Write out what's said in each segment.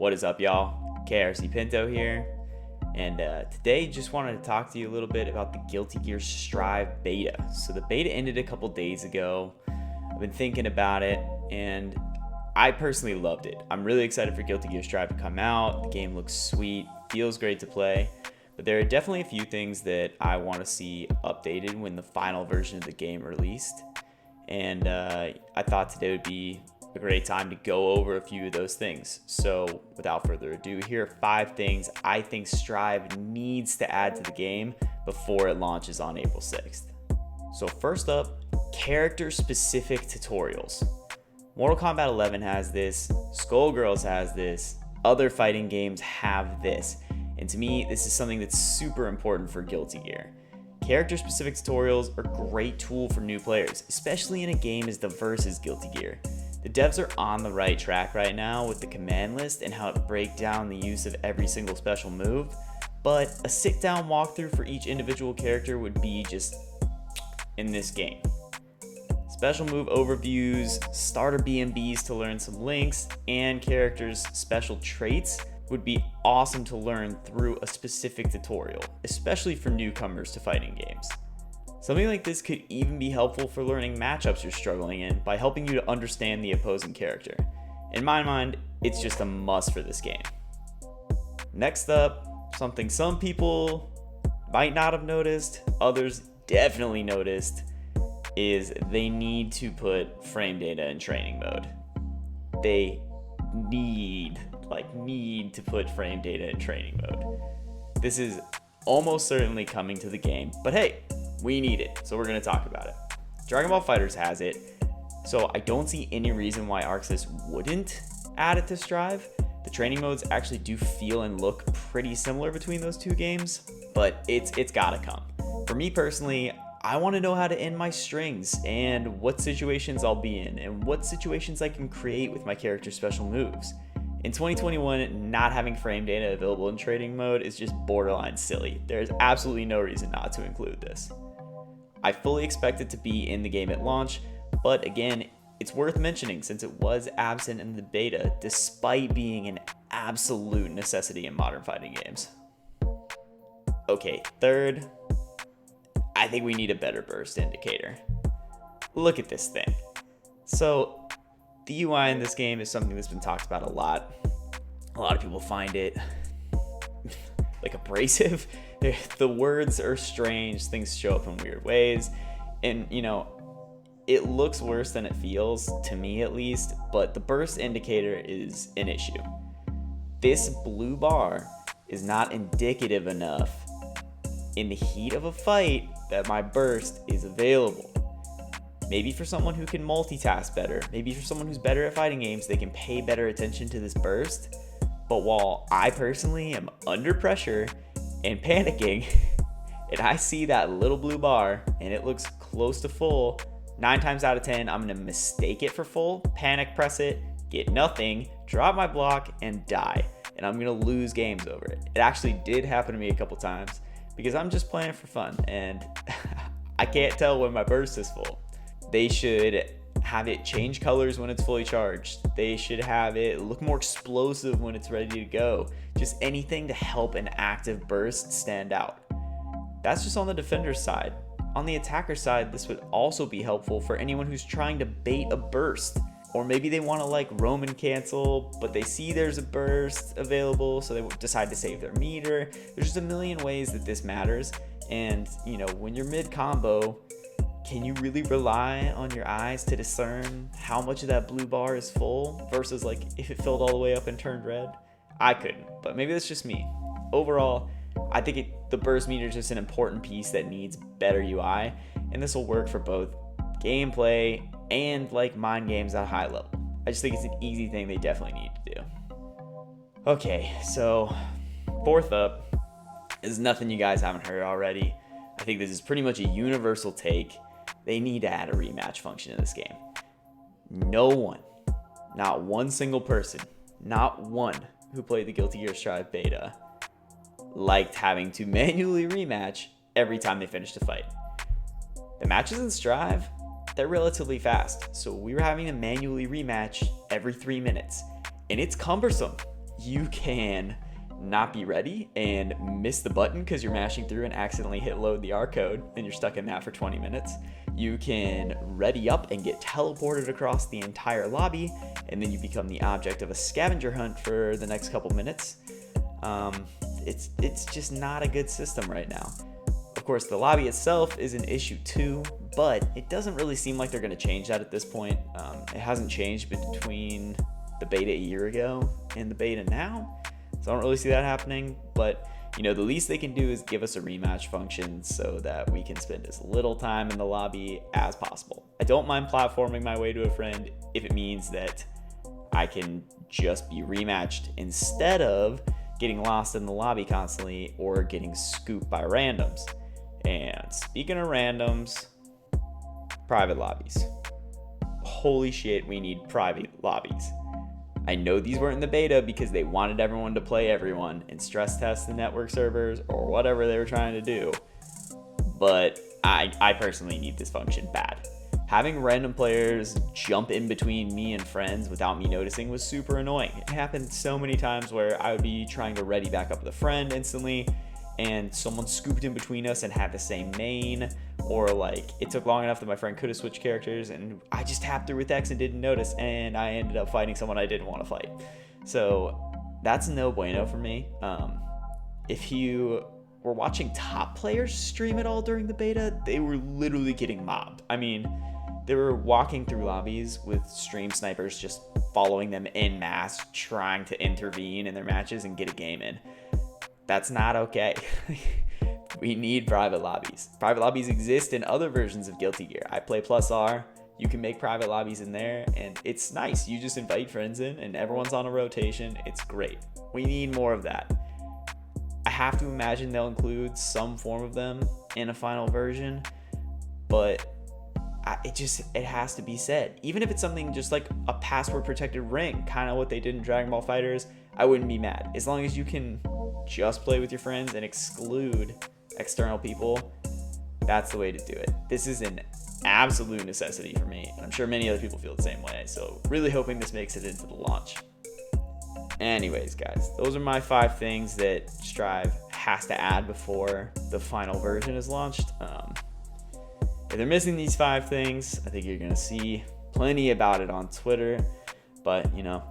What is up, y'all? KRCPinto here, and today just wanted to talk to you a little bit about the Guilty Gear Strive beta. So the beta ended a couple days ago. I've been thinking about it, and I personally loved it. I'm really excited for Guilty Gear Strive to come out. The game looks sweet, feels great to play, but there are definitely a few things that I want to see updated when the final version of the game released. And I thought today would be a great time to go over a few of those things. So without further ado, here are 5 things I think Strive needs to add to the game before it launches on April 6th. So first up, character-specific tutorials. Mortal Kombat 11 has this, Skullgirls has this, other fighting games have this. And to me, this is something that's super important for Guilty Gear. Character-specific tutorials are a great tool for new players, especially in a game as diverse as Guilty Gear. The devs are on the right track right now with the command list and how it breaks down the use of every single special move, but a sit-down walkthrough for each individual character would be just in this game. Special move overviews, starter BMBs to learn some links, and characters' special traits would be awesome to learn through a specific tutorial, especially for newcomers to fighting games. Something like this could even be helpful for learning matchups you're struggling in by helping you to understand the opposing character. In my mind, it's just a must for this game. Next up, something some people might not have noticed, others definitely noticed, is they need to put frame data in training mode. They need to put frame data in training mode. This is almost certainly coming to the game, but hey, we need it, so we're going to talk about it. Dragon Ball FighterZ has it, so I don't see any reason why ArcSys wouldn't add it to Strive. The training modes actually do feel and look pretty similar between those two games, but it's gotta come. For me personally, I want to know how to end my strings and what situations I'll be in and what situations I can create with my character's special moves. In 2021, not having frame data available in training mode is just borderline silly. There's absolutely no reason not to include this. I fully expect it to be in the game at launch, but again, it's worth mentioning since it was absent in the beta despite being an absolute necessity in modern fighting games. Okay, third, I think we need a better burst indicator. Look at this thing. So the UI in this game is something that's been talked about a lot. A lot of people find it like abrasive. The words are strange, things show up in weird ways, and it looks worse than it feels, to me at least, but the burst indicator is an issue. This blue bar is not indicative enough in the heat of a fight that my burst is available. Maybe for someone who can multitask better, maybe for someone who's better at fighting games, they can pay better attention to this burst. But while I personally am under pressure and panicking, and I see that little blue bar and it looks close to full, 9 times out of 10, I'm gonna mistake it for full, panic press it, get nothing, drop my block, and die. And I'm gonna lose games over it. It actually did happen to me a couple times because I'm just playing for fun and I can't tell when my burst is full. They should have it change colors when it's fully charged. They should have it look more explosive when it's ready to go. Just anything to help an active burst stand out. That's just on the defender's side. On the attacker side, this would also be helpful for anyone who's trying to bait a burst. Or maybe they want to roam and cancel, but they see there's a burst available, so they decide to save their meter. There's just a million ways that this matters. And when you're mid-combo, can you really rely on your eyes to discern how much of that blue bar is full versus if it filled all the way up and turned red? I couldn't, but maybe that's just me. Overall, I think the burst meter is just an important piece that needs better UI, and this will work for both gameplay and mind games at a high level. I just think it's an easy thing they definitely need to do. Okay, so fourth up is nothing you guys haven't heard already. I think this is pretty much a universal take. They need to add a rematch function in this game. No one, not one single person, not one who played the Guilty Gear Strive beta liked having to manually rematch every time they finished a fight. The matches in Strive, they're relatively fast, so we were having to manually rematch every 3 minutes, and it's cumbersome. you can not be ready and miss the button because you're mashing through and accidentally hit load the ARC code and you're stuck in that for 20 minutes. You can ready up and get teleported across the entire lobby, and then you become the object of a scavenger hunt for the next couple minutes. It's just not a good system right now. Of course, the lobby itself is an issue too, but it doesn't really seem like they're going to change that at this point. It hasn't changed between the beta a year ago and the beta now, so I don't really see that happening. But you know, the least they can do is give us a rematch function so that we can spend as little time in the lobby as possible. I don't mind platforming my way to a friend if it means that I can just be rematched instead of getting lost in the lobby constantly or getting scooped by randoms. And speaking of randoms, private lobbies. Holy shit, we need private lobbies. I know these weren't in the beta because they wanted everyone to play everyone and stress test the network servers or whatever they were trying to do. But I personally need this function bad. Having random players jump in between me and friends without me noticing was super annoying. It happened so many times where I would be trying to ready back up with a friend instantly and someone scooped in between us and had the same main, or like it took long enough that my friend could have switched characters and I just tapped through with X and didn't notice, and I ended up fighting someone I didn't want to fight. So that's no bueno for me. If you were watching top players stream at all during the beta, they were literally getting mobbed. I mean, they were walking through lobbies with stream snipers just following them en masse, trying to intervene in their matches and get a game in. That's not okay. We need private lobbies. Private lobbies exist in other versions of Guilty Gear. I play Plus R. You can make private lobbies in there, and it's nice. You just invite friends in, and everyone's on a rotation. It's great. We need more of that. I have to imagine they'll include some form of them in a final version, but it has to be said. Even if it's something just like a password protected ring, kind of what they did in Dragon Ball FighterZ, I wouldn't be mad. As long as you can just play with your friends and exclude external people, that's the way to do it. This is an absolute necessity for me, and I'm sure many other people feel the same way, so really hoping this makes it into the launch. Anyways, guys, those are my 5 things that Strive has to add before the final version is launched. If they're missing these 5 things, I think you're gonna see plenty about it on Twitter, but you know,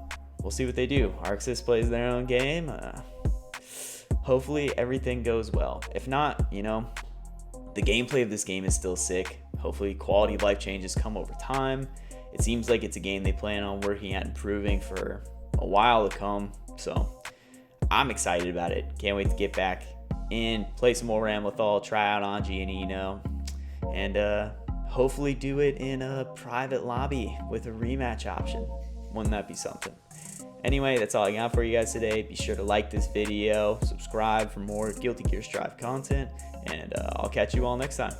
we'll see what they do. ArcSys plays their own game. Hopefully everything goes well. If not, you know, the gameplay of this game is still sick. Hopefully quality of life changes come over time. It seems like it's a game they plan on working at improving for a while to come. So I'm excited about it. Can't wait to get back in, play some more Ramlethal, try out Anji and Eno, and hopefully do it in a private lobby with a rematch option. Wouldn't that be something? Anyway, that's all I got for you guys today. Be sure to like this video, subscribe for more Guilty Gear Strive content, and I'll catch you all next time.